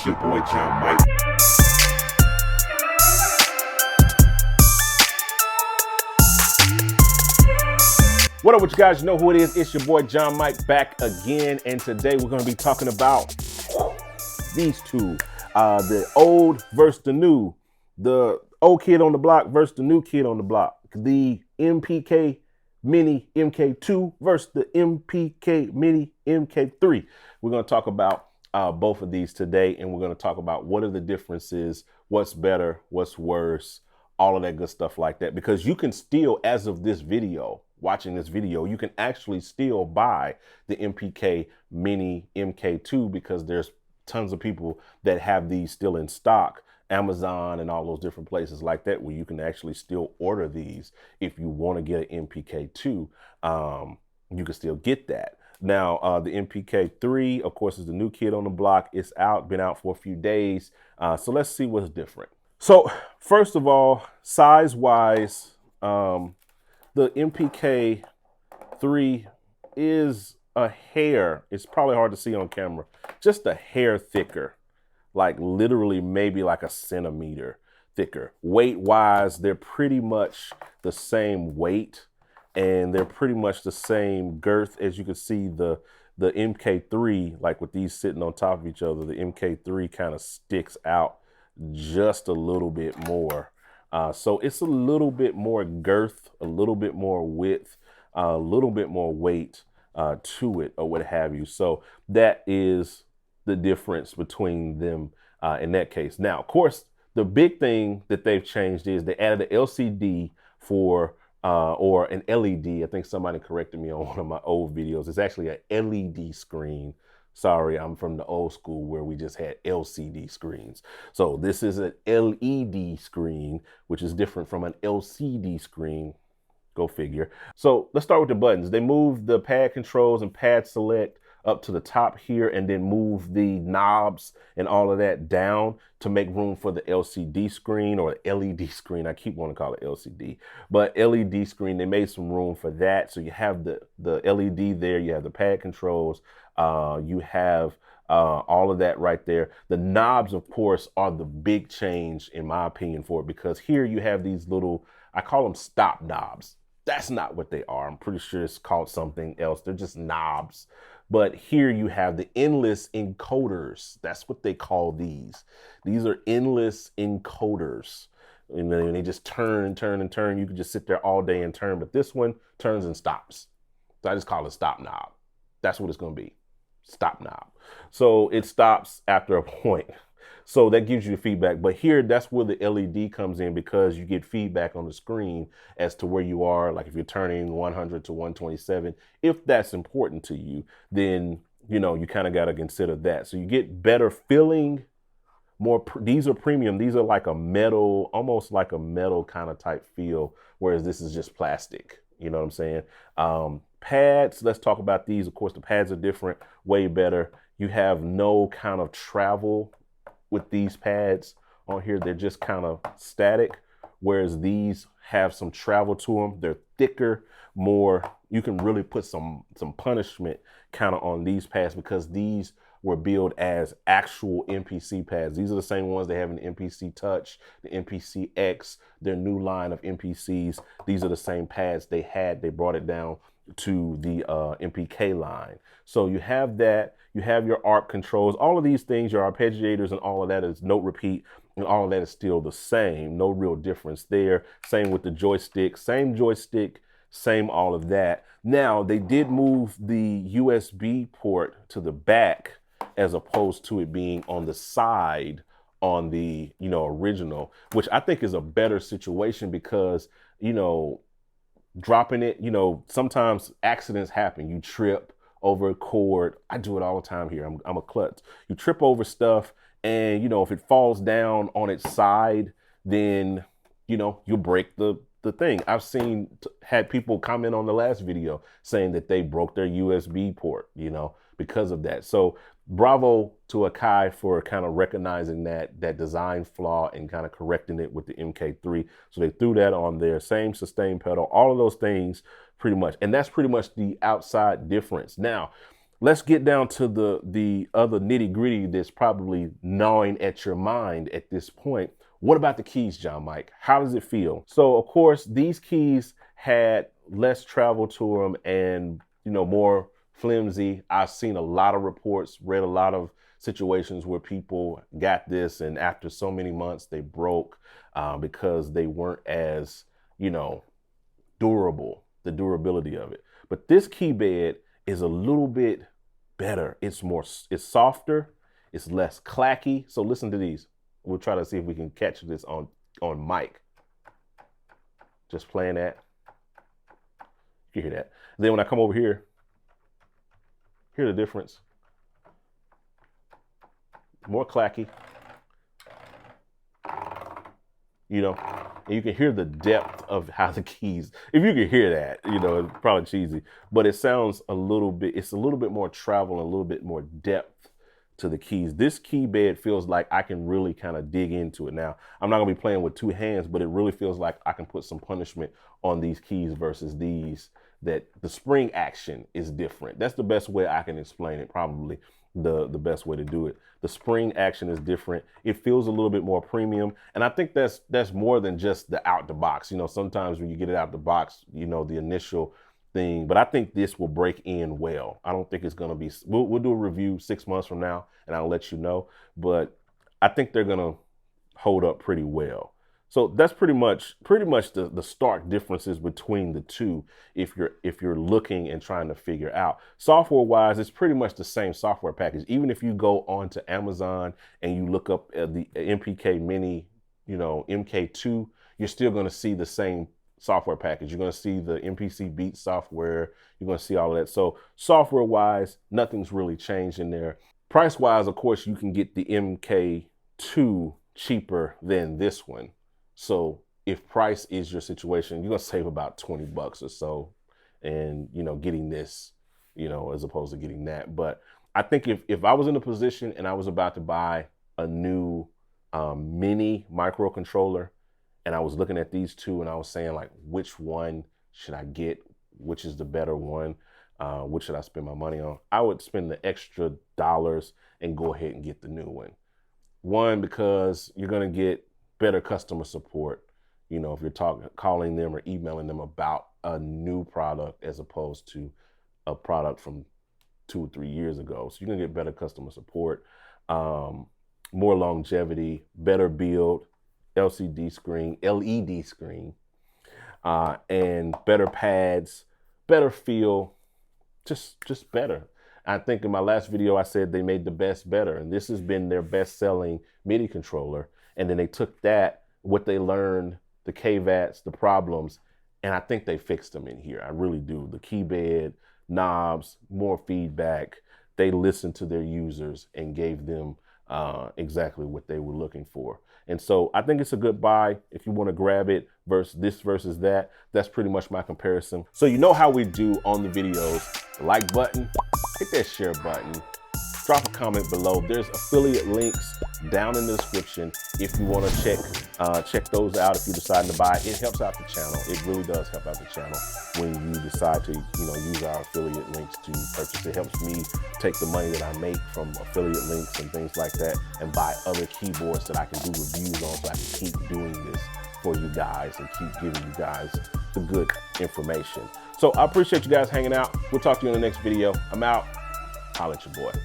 It's your boy John Mike. What up with you guys? You know who it is. It's your boy John Mike back again. And today we're going to be talking about these two. The old versus the new. The old kid on the block versus the new kid on the block. The MPK Mini MK2 versus the MPK Mini MK3. We're going to talk about both of these today. And we're going to talk about what are the differences, what's better, what's worse, all of that good stuff like that. Because you can still, as of this video, watching this video, you can actually still buy the MPK Mini MK2 because there's tons of people that have these still in stock. Amazon and all those different places like that where you can actually still order these. If you want to get an MPK2, you can still get that. Now, the MPK3, of course, is the new kid on the block. It's out, been out for a few days. So let's see what's different. So first of all, size-wise, the MPK3 is a hair. It's probably hard to see on camera. Just a hair thicker, like literally maybe like a centimeter thicker. Weight-wise, they're pretty much the same weight and they're pretty much the same girth. As you can see, the MK3, like with these sitting on top of each other, the MK3 kind of sticks out just a little bit more. So it's a little bit more girth, a little bit more width, a little bit more weight to it or what have you. So that is the difference between them in that case. Now, of course, the big thing that they've changed is they added an LCD for or an LED. I think somebody corrected me on one of my old videos. It's actually an LED screen. Sorry, I'm from the old school where we just had LCD screens. So this is an LED screen, which is different from an LCD screen. Go figure. So let's start with the buttons. They moved the pad controls and pad select up to the top here and then move the knobs and all of that down to make room for the LCD screen or LED screen. I keep wanting to call it LCD, but LED screen, they made some room for that. So you have the LED there, you have the pad controls, you have all of that right there. The knobs, of course, are the big change in my opinion for it, because here you have these little, I call them stop knobs. That's not what they are. I'm pretty sure it's called something else. They're just knobs. But here you have the endless encoders. That's what they call these. These are endless encoders. And then they just turn and turn and turn. You can just sit there all day and turn. But this one turns and stops. So I just call it stop knob. That's what it's going to be. Stop knob. So it stops after a point. So that gives you the feedback. But here, that's where the LED comes in, because you get feedback on the screen as to where you are. Like if you're turning 100 to 127, if that's important to you, then, you know, you kind of got to consider that. So you get better feeling, these are premium. These are like a metal, almost like a metal kind of type feel, whereas this is just plastic. You know what I'm saying? Pads, let's talk about these. Of course, the pads are different, way better. You have no kind of travel with these pads on here. They're just kind of static, whereas these have some travel to them. They're thicker, more, you can really put some punishment kind of on these pads, because these were billed as actual MPC pads. These are the same ones they have in the MPC Touch, the MPC X, their new line of MPCs. These are the same pads they had. They brought it down to the MPK line. So you have that, you have your arc controls, all of these things, your arpeggiators and all of that is note repeat, and all of that is still the same. No real difference there. Same with the joystick, same all of that. Now they did move the USB port to the back as opposed to it being on the side on the, you know, original, which I think is a better situation, because, you know, dropping it, you know, sometimes accidents happen. You trip over a cord. I do it all the time here. I'm a klutz. You trip over stuff, and, you know, if it falls down on its side, then, you know, you'll break the thing. I've had people comment on the last video saying that they broke their USB port, you know, because of that. So bravo to Akai for kind of recognizing that design flaw and kind of correcting it with the MK3. So they threw that on there. Same sustain pedal, all of those things pretty much. And that's pretty much the outside difference. Now, let's get down to the other nitty gritty that's probably gnawing at your mind at this point. What about the keys, John Mike? How does it feel? So of course, these keys had less travel to them and, you know, more flimsy. I've seen a lot of reports, read a lot of situations where people got this and after so many months they broke because they weren't as, you know, durable, the durability of it. But this Keybed is a little bit better. It's softer, it's less clacky. So listen to these. We'll try to see if we can catch this on mic. Just playing that. You hear that. Then when I come over here, hear the difference. More clacky. You know, and you can hear the depth of how the keys, if you can hear that, you know, it's probably cheesy, but it sounds a little bit, it's a little bit more travel and a little bit more depth to the keys. This Keybed feels like I can really kind of dig into it. Now, I'm not gonna be playing with two hands, but it really feels like I can put some punishment on these keys versus these, that the spring action is different. That's the best way I can explain it, probably the best way to do it. The spring action is different. It feels a little bit more premium. And I think that's more than just the out the box. You know, sometimes when you get it out the box, you know, the initial thing, but I think this will break in well. I don't think it's going to be, we'll do a review 6 months from now and I'll let you know, but I think they're going to hold up pretty well. So that's pretty much the stark differences between the two if you're looking and trying to figure out. Software wise, it's pretty much the same software package. Even if you go onto Amazon and you look up the MPK Mini, you know, MK2, you're still going to see the same software package. You're going to see the MPC Beat software. You're going to see all of that. So software wise, nothing's really changed in there. Price wise, of course, you can get the MK2 cheaper than this one. So if price is your situation, you're gonna save about 20 bucks or so, and you know, getting this, you know, as opposed to getting that. But I think if I was in a position and I was about to buy a new mini microcontroller, and I was looking at these two and I was saying like, which one should I get? Which is the better one? Which should I spend my money on? I would spend the extra dollars and go ahead and get the new one. One, because you're gonna get better customer support, you know, if you're calling them or emailing them about a new product as opposed to a product from 2 or 3 years ago. So you're gonna get better customer support, more longevity, better build, LED screen, and better pads, better feel, just better. I think in my last video, I said they made the best better, and this has been their best selling MIDI controller. And then they took that, what they learned, the KVATs, the problems, and I think they fixed them in here. I really do. The Keybed, knobs, more feedback. They listened to their users and gave them exactly what they were looking for. And so I think it's a good buy if you want to grab it versus that. That's pretty much my comparison. So you know how we do on the videos. The like button, hit that share button. Drop a comment below. There's affiliate links down in the description if you want to check those out. If you're deciding to buy, it helps out the channel. It really does help out the channel when you decide to, you know, use our affiliate links to purchase. It helps me take the money that I make from affiliate links and things like that and buy other keyboards that I can do reviews on, so I can keep doing this for you guys and keep giving you guys the good information. So I appreciate you guys hanging out. We'll talk to you in the next video. I'm out. Holla at your boy.